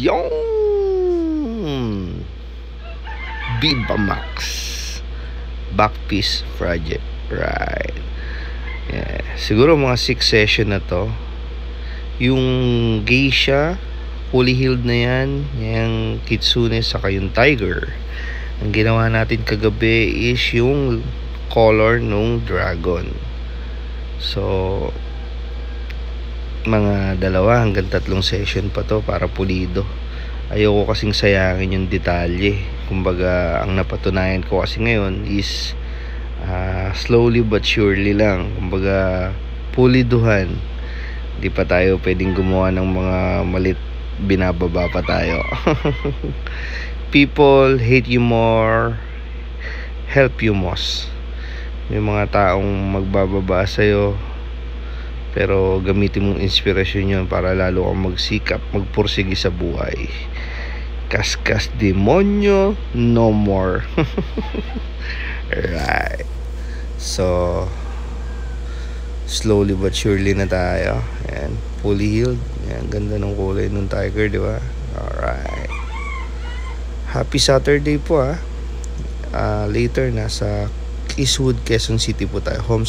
Yung Viva Max back piece project, right? Yeah. Siguro mga 6 session na to. Yung Geisha fully healed na yan, yung Kitsune saka yung Tiger. Ang ginawa natin kagabi is yung color nung dragon. So mga 2 hanggang 3 session pa to para pulido. Ayoko kasing sayangin yung detalye. Kumbaga ang napatunayan ko kasi ngayon is slowly but surely lang. Kumbaga puliduhan. Hindi pa tayo pwedeng gumawa ng mga malit, binababa pa tayo. People hate you more, help you most. May mga taong magbababa sa'yo, pero gamitin mong inspirasyon yun para lalo kang magsikap, magpursige sa buhay. Kaskas demonyo, no more. Right. So slowly but surely na tayo. Ayan, fully healed. Ayan, ganda ng kulay ng Tiger, di ba? Alright. Happy Saturday po, Later nasa Eastwood, Quezon City po tayo. Home